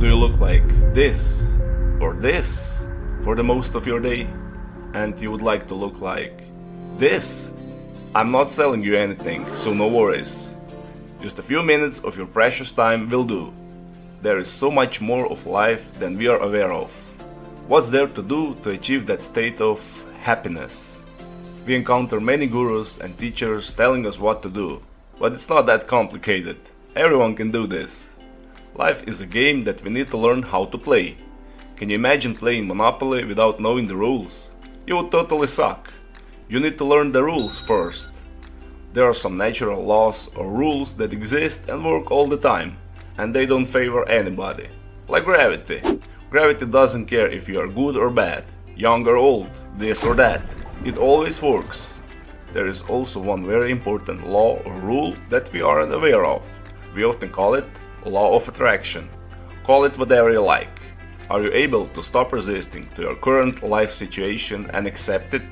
Do you look like this or this for the most of your day? And you would like to look like this? I'm not selling you anything, so no worries. Just a few minutes of your precious time will do. There is so much more of life than we are aware of. What's there to do to achieve that state of happiness? We encounter many gurus and teachers telling us what to do, but it's not that complicated. Everyone can do this. Life is a game that we need to learn how to play. Can you imagine playing Monopoly without knowing the rules? You would totally suck. You need to learn the rules first. There are some natural laws or rules that exist and work all the time, and they don't favor anybody. Like gravity. Gravity doesn't care if you are good or bad, young or old, this or that. It always works. There is also one very important law or rule that we aren't aware of. We often call it law of attraction. Call it whatever you like. Are you able to stop resisting to your current life situation and accept it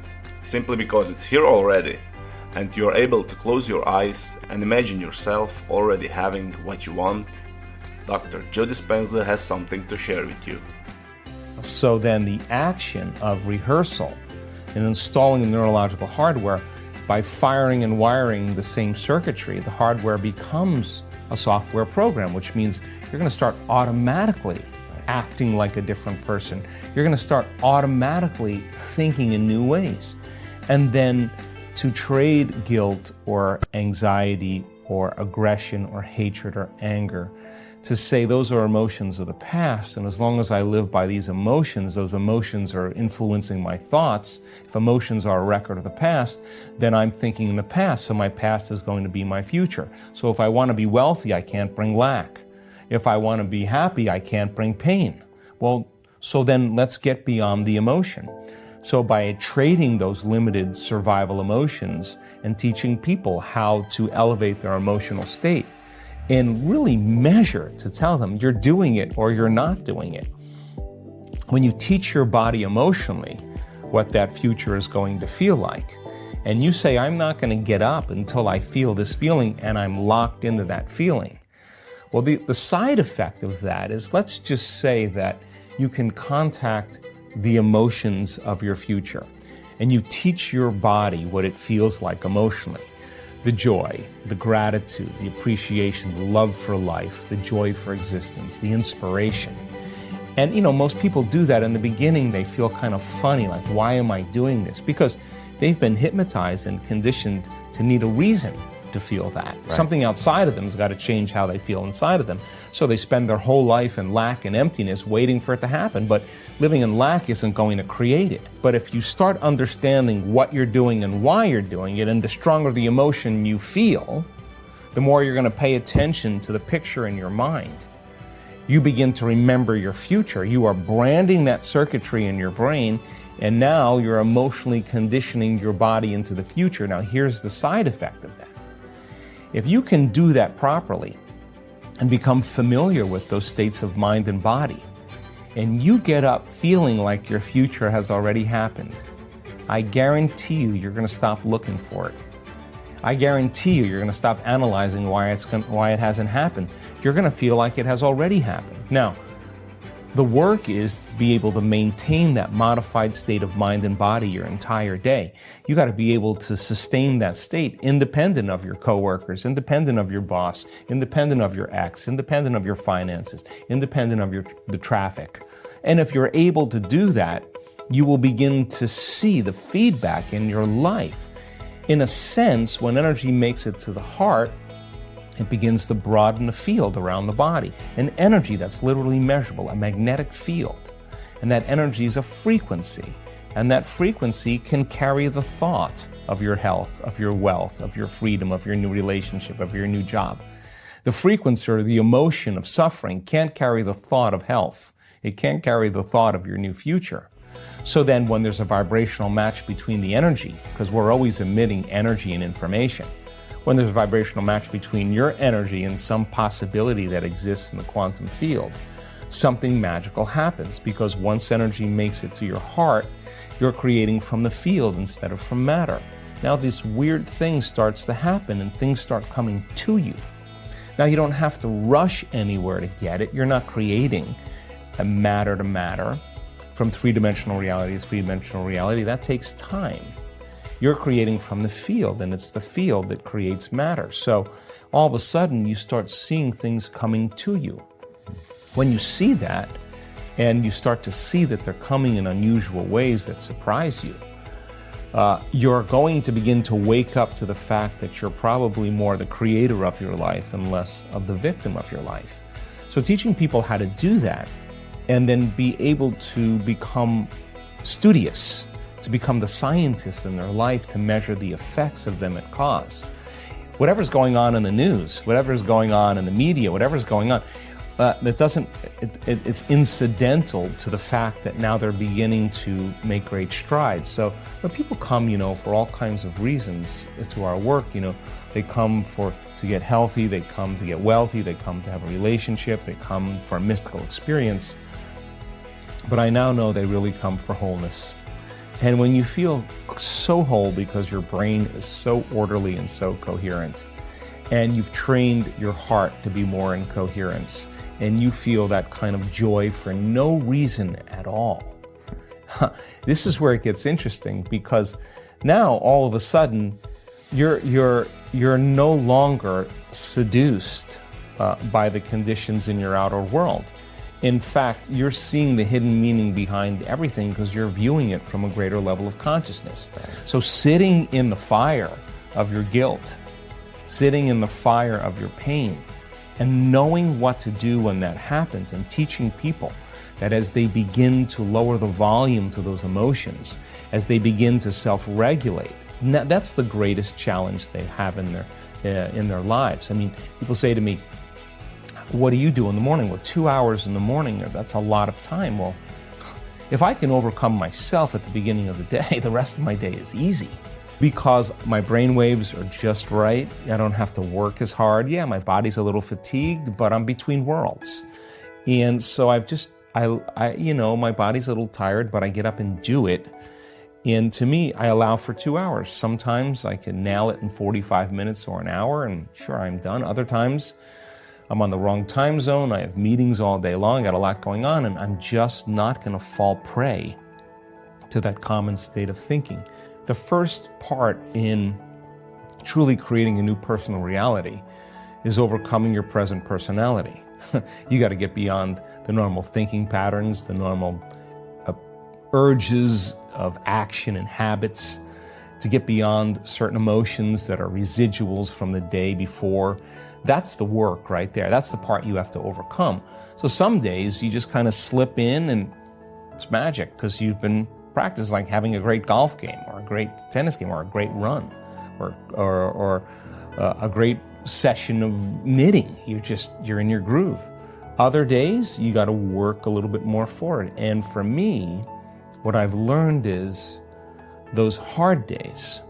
simply because it's here already, and you are able to close your eyes and imagine yourself already having what you want? Dr. Joe Dispenza has something to share with you. So then the action of rehearsal and installing the neurological hardware, by firing and wiring the same circuitry, the hardware becomes a software program, which means you're going to start automatically acting like a different person. You're going to start automatically thinking in new ways. And then to trade guilt or anxiety or aggression or hatred or anger, to say those are emotions of the past, and as long as I live by these emotions, those emotions are influencing my thoughts. If emotions are a record of the past, then I'm thinking in the past, so my past is going to be my future. So if I want to be wealthy, I can't bring lack. If I want to be happy, I can't bring pain. Well, so then let's get beyond the emotion. So by trading those limited survival emotions and teaching people how to elevate their emotional state, and really measure to tell them you're doing it or you're not doing it. When you teach your body emotionally what that future is going to feel like, and you say, I'm not going to get up until I feel this feeling, and I'm locked into that feeling. Well, the side effect of that is, let's just say that you can contact the emotions of your future, and you teach your body what it feels like emotionally. The joy, the gratitude, the appreciation, the love for life, the joy for existence, the inspiration. And most people do that in the beginning. They feel kind of funny, like, why am I doing this? Because they've been hypnotized and conditioned to need a reason to feel that. Right. Something outside of them has got to change how they feel inside of them. So they spend their whole life in lack and emptiness waiting for it to happen. But living in lack isn't going to create it. But if you start understanding what you're doing and why you're doing it, and the stronger the emotion you feel, the more you're going to pay attention to the picture in your mind. You begin to remember your future. You are branding that circuitry in your brain, and now you're emotionally conditioning your body into the future. Now here's the side effect of that. If you can do that properly and become familiar with those states of mind and body, and you get up feeling like your future has already happened, I guarantee you, you're going to stop looking for it. I guarantee you, you're going to stop analyzing why it hasn't happened. You're going to feel like it has already happened. Now, the work is to be able to maintain that modified state of mind and body your entire day. You got to be able to sustain that state independent of your coworkers, independent of your boss, independent of your ex, independent of your finances, independent of the traffic. And if you're able to do that, you will begin to see the feedback in your life. In a sense, when energy makes it to the heart, it begins to broaden the field around the body. An energy that's literally measurable, a magnetic field. And that energy is a frequency. And that frequency can carry the thought of your health, of your wealth, of your freedom, of your new relationship, of your new job. The frequency or the emotion of suffering can't carry the thought of health. It can't carry the thought of your new future. So then when there's a vibrational match between the energy, because we're always emitting energy and information, when there's a vibrational match between your energy and some possibility that exists in the quantum field, something magical happens, because once energy makes it to your heart, you're creating from the field instead of from matter. Now this weird thing starts to happen and things start coming to you. Now, you don't have to rush anywhere to get it. You're not creating a matter to matter from three-dimensional reality to three-dimensional reality. That takes time. You're creating from the field, and it's the field that creates matter. So all of a sudden, you start seeing things coming to you. When you see that, and you start to see that they're coming in unusual ways that surprise you, you're going to begin to wake up to the fact that you're probably more the creator of your life and less of the victim of your life. So teaching people how to do that and then be able to become studious, to become the scientist in their life, to measure the effects of them at cause. Whatever's going on in the news, whatever's going on in the media, whatever's going on, it's incidental to the fact that now they're beginning to make great strides. So when people come, for all kinds of reasons to our work, they come to get healthy, they come to get wealthy, they come to have a relationship, they come for a mystical experience. But I now know they really come for wholeness. And when you feel so whole because your brain is so orderly and so coherent, and you've trained your heart to be more in coherence, and you feel that kind of joy for no reason at all. This is where it gets interesting, because now all of a sudden you're no longer seduced by the conditions in your outer world. In fact, you're seeing the hidden meaning behind everything because you're viewing it from a greater level of consciousness. So sitting in the fire of your guilt, sitting in the fire of your pain, and knowing what to do when that happens, and teaching people that as they begin to lower the volume to those emotions, as they begin to self-regulate, that's the greatest challenge they have in their lives. I mean, people say to me, what do you do in the morning? Well, 2 hours in the morning, that's a lot of time. Well, if I can overcome myself at the beginning of the day, the rest of my day is easy. Because my brain waves are just right. I don't have to work as hard. Yeah, my body's a little fatigued, but I'm between worlds. And so my body's a little tired, but I get up and do it. And to me, I allow for 2 hours. Sometimes I can nail it in 45 minutes or an hour, and sure, I'm done. Other times, I'm on the wrong time zone. I have meetings all day long, got a lot going on, and I'm just not going to fall prey to that common state of thinking. The first part in truly creating a new personal reality is overcoming your present personality. You got to get beyond the normal thinking patterns, the normal urges of action and habits, to get beyond certain emotions that are residuals from the day before. That's the work right there. That's the part you have to overcome. So some days you just kind of slip in and it's magic because you've been practicing, like having a great golf game or a great tennis game or a great run or a great session of knitting. You're in your groove. Other days you got to work a little bit more for it. And for me, what I've learned is those hard days,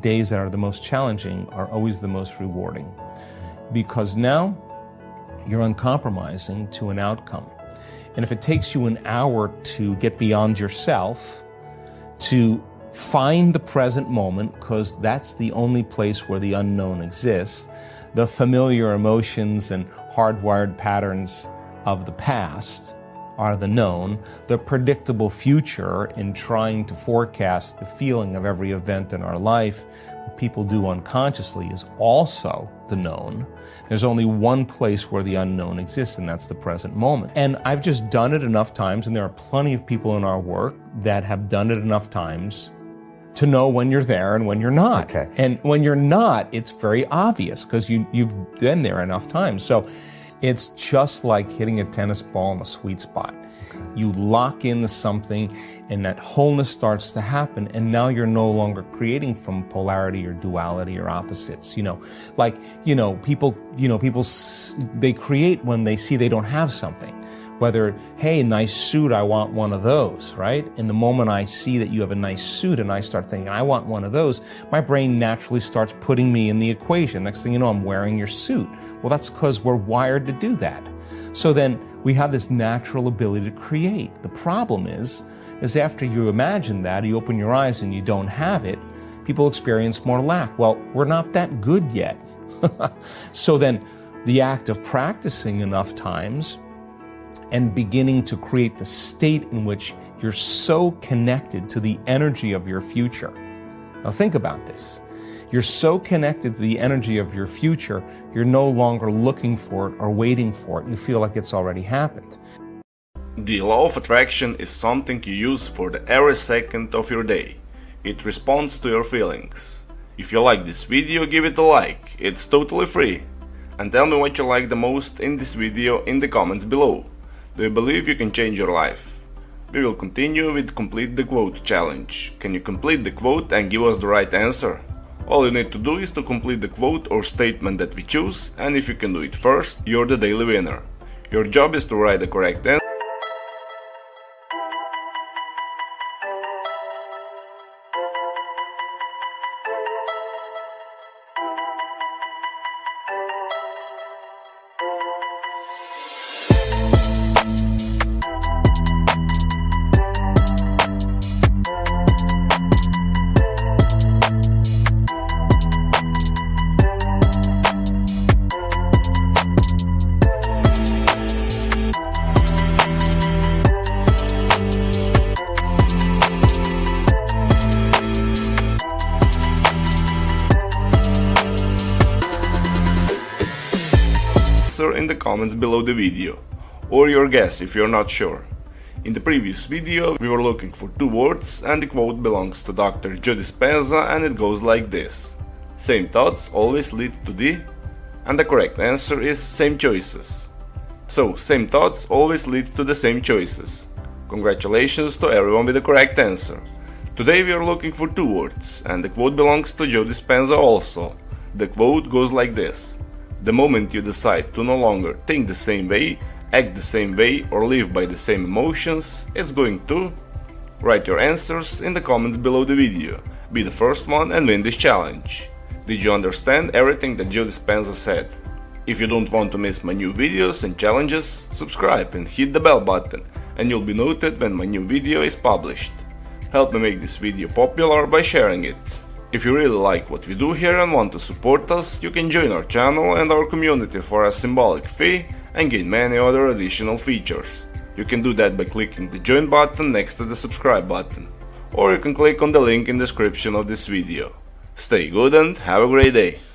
days that are the most challenging are always the most rewarding, because now you're uncompromising to an outcome. And if it takes you an hour to get beyond yourself, to find the present moment, because that's the only place where the unknown exists, the familiar emotions and hardwired patterns of the past are the known, the predictable future in trying to forecast the feeling of every event in our life what people do unconsciously is also the known. There's only one place where the unknown exists, and that's the present moment. And I've just done it enough times, and there are plenty of people in our work that have done it enough times to know when you're there and when you're not. Okay. And when you're not, it's very obvious because you've been there enough times. So it's just like hitting a tennis ball in a sweet spot. You lock into something and that wholeness starts to happen, and now you're no longer creating from polarity or duality or opposites. People they create when they see they don't have something. Whether, hey, nice suit, I want one of those, right? And the moment I see that you have a nice suit and I start thinking, I want one of those, my brain naturally starts putting me in the equation. Next thing you know, I'm wearing your suit. Well, that's because we're wired to do that. So then we have this natural ability to create. The problem is after you imagine that, you open your eyes and you don't have it, people experience more lack. Well, we're not that good yet. So then the act of practicing enough times and beginning to create the state in which you're so connected to the energy of your future. Now think about this. You're so connected to the energy of your future, you're no longer looking for it or waiting for it. You feel like it's already happened. The law of attraction is something you use for every second of your day. It responds to your feelings. If you like this video, give it a like. It's totally free. And tell me what you like the most in this video in the comments below. Do you believe you can change your life? We will continue with Complete the Quote challenge. Can you complete the quote and give us the right answer? All you need to do is to complete the quote or statement that we choose, and if you can do it first, you're the daily winner. Your job is to write the correct answer. In the comments below the video, or your guess if you're not sure. In the previous video we were looking for two words and the quote belongs to Dr. Joe Dispenza and it goes like this: same thoughts always lead to the, and the correct answer is same choices. So same thoughts always lead to the same choices. Congratulations to everyone with the correct answer. Today we are looking for two words and the quote belongs to Joe Dispenza also. The quote goes like this: the moment you decide to no longer think the same way, act the same way, or live by the same emotions, it's going to... Write your answers in the comments below the video. Be the first one and win this challenge. Did you understand everything that Joe Dispenza said? If you don't want to miss my new videos and challenges, subscribe and hit the bell button, and you'll be noted when my new video is published. Help me make this video popular by sharing it. If you really like what we do here and want to support us, you can join our channel and our community for a symbolic fee and gain many other additional features. You can do that by clicking the join button next to the subscribe button, or you can click on the link in the description of this video. Stay good and have a great day!